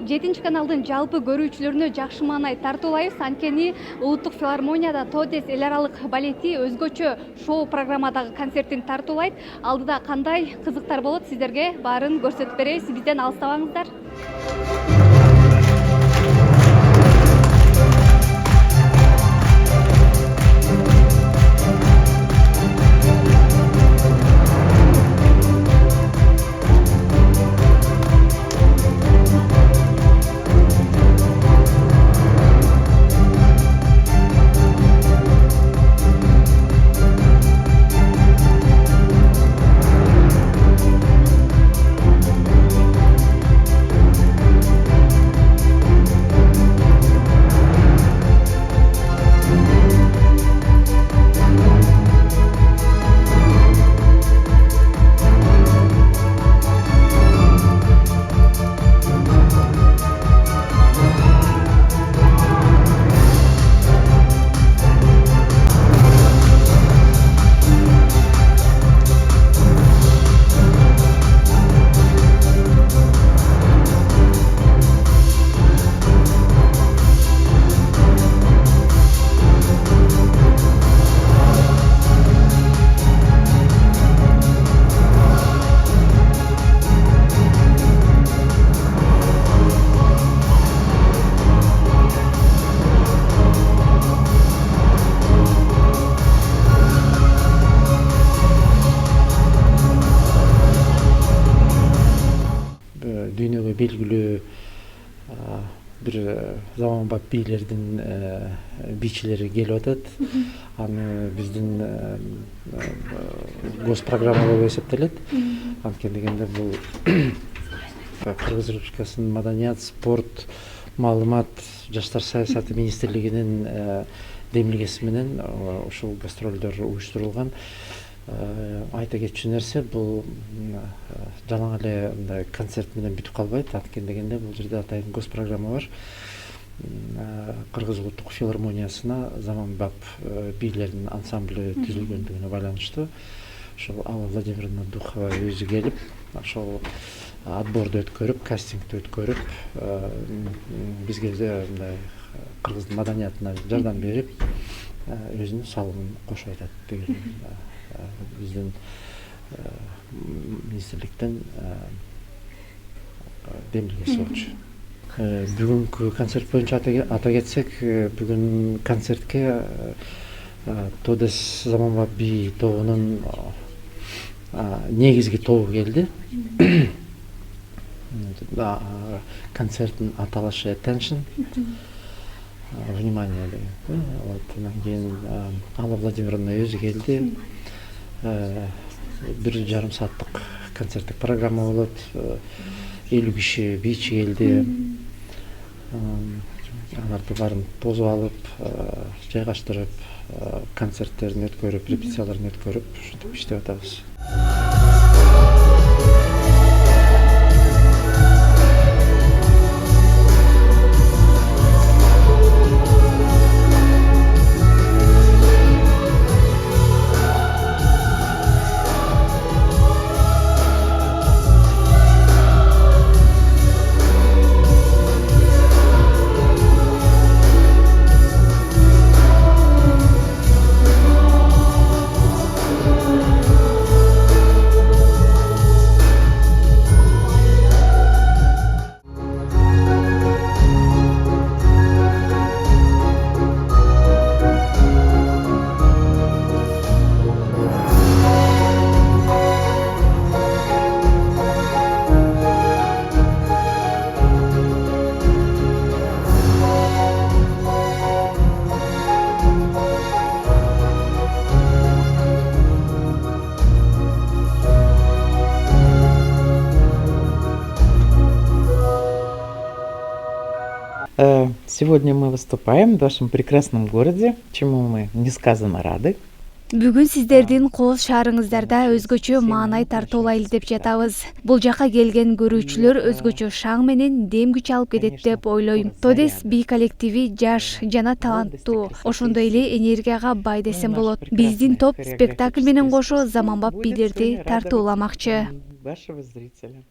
Жетинчи каналдын жалпы көрүүчүлөрүнө жакшы маанай тартуулайбыз. Анткени Улуттук филармонияда Тодес эл аралык балети өзгөчө шоу программадагы концертин тартуулайт. Алдыда кандай кызыктар болот, сиздерге баарын көрсөтүп беребиз. Бизден алыстабаңыздар. Дүйнөгө белгилүү бир заманбап бийлердин бийчилери келип атат. Аны биздин госпрограмма болуп эсептелет. Анткени дегенде бул Кыргыз Республикасынын Маданият, спорт, маалымат, жаштар саясаты министрлигинин демилгеси менен ушул гастролдор уюштурулган. Айта кетчү нерсе бул жалаң эле концерт менен бүтүп калбайт. Анткени дегенде бул жерде атайын госпрограмма бар. Кыргыз Улуттук филармониясына заманбап бийлердин ансамблы түзүлгөндүгүнө байланыштуу ошол Алла Владимировна Духова өзү келип, ошол отборду өткөрүп, кастингди өткөрүп, бизге мындай кыргыздын маданиятына жардам берип, өзүнүн салымын кошуп атат деген биздин министрликтен демилгеси болчу. Бүгүнкү концерт боюнча ата кетсек, бүгүн концертке Тодес заманбап бий тобунун негизги тобу келди. Концерттин аталышы Attention, внимание деген. Андан кийин Алла Владимировна өзү келди. 1,5 сааттык концерттик программа болот. 50 киши бийчи келди. Аларды баарын тосуп алып, жайгаштырып, концерттерин өткөрүп, репетицияларын өткөрүп, ушинтип иштеп атабыз. Сегодня мы выступаем в вашем прекрасном городе, чему мы несказанно рады. Бүгүн сиздердин Кооз шаарыңыздарда өзгөчө маанай тартуулайлы деп жатабыз. Бул жака келген көрүүчүлөр өзгөчө шаң менен дем күч алып кетет деп ойлойм. Тодес бий коллективи жаш жана таланттуу, ошондой эле энергияга бай десем болот. Биздин топ спектакль менен кошо заманбап бийлерди тартууламакчы. вашего зрителя.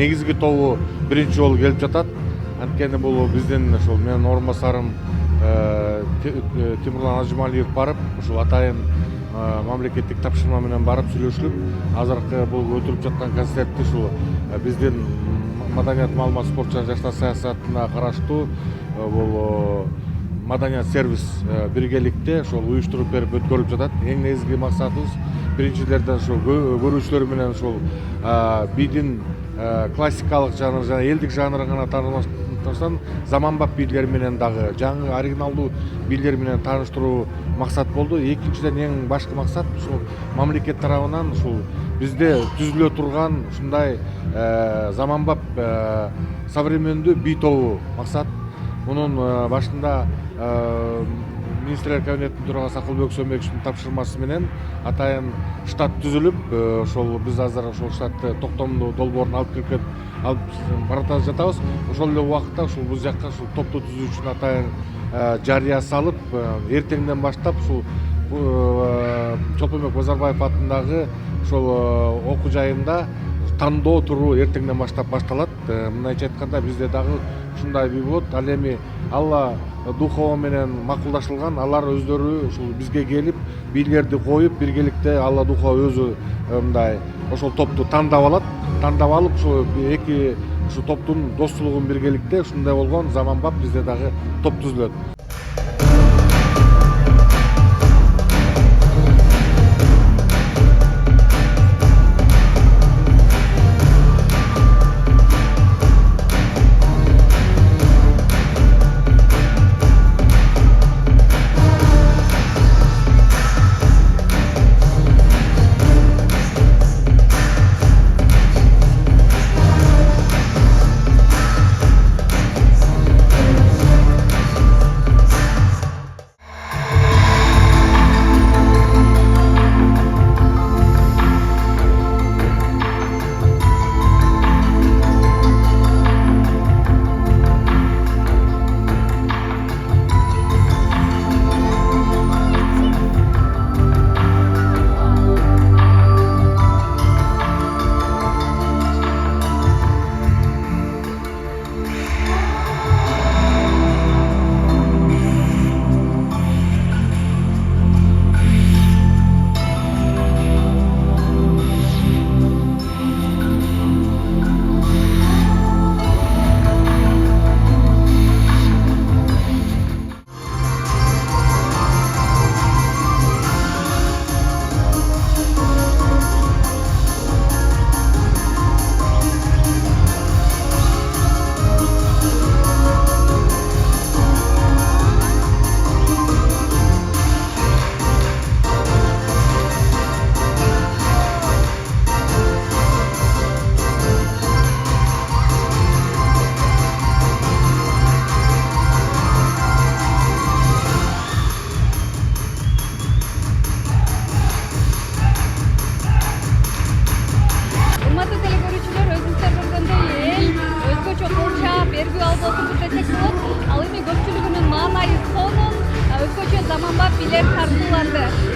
негизги тобу биринчи жолу келип жатат. Анткени бул биздин ошол менин орун басарым Тимурлан Ажымалиев барып, ушул атайын мамлекеттик тапшырма менен барып сүйлөшүлүп, азыркы бул өтүлүп жаткан концертти ушул биздин Маданият, маалымат, спорт жана жаштар саясатына караштуу бул маданият сервис биргеликте ошол уюштуруп берип өткөрүлүп жатат. Эң негизги максатыбыз биринчилерден ошол көрүүчүлөр менен ошол бийдин классикалык жанр жана элдик жанры гана таанымастан заманбап бийлер менен дагы жаңы оригиналдуу бийлер менен тааныштыруу максат болду. Экинчиден эң башкы максат ушул мамлекет тарабынан ушул бизде түзүлө турган ушундай заманбап современдүү бий тобу максат. Мунун башында министрлер кабинетинин төрагасы Акылбек Сөөмбековичтин тапшырмасы менен атайын штат түзүлүп, ошол биз азыр ошол штатты токтомдуу долбоорун алып барата жатабыз. Ошол эле убакытта ушул бул жакка ушул топту түзүү үчүн атайын жарыя салып, эртеңден баштап ушул Чолпонбек Базарбаев атындагы ошол окуу жайында тандоо туруу эртеңден баштап башталат. Мындайча айтканда бизде дагы ушундай бий болот. Ал эми Алла духово менен макулдашылган, алар өздөрү ушул бизге келип, бийлерди коюп, биргеликте Алла духово өзү мындай ошол топту тандап алат. Тандап алып ушул эки ушу топтун достуулугун биргеликте ушундай болгон заманбап бизде дагы топ түзүлөт. Al эми көпчүлүгүнүн маанайы сонун өзгөчө заманбап бийлер тартууланды.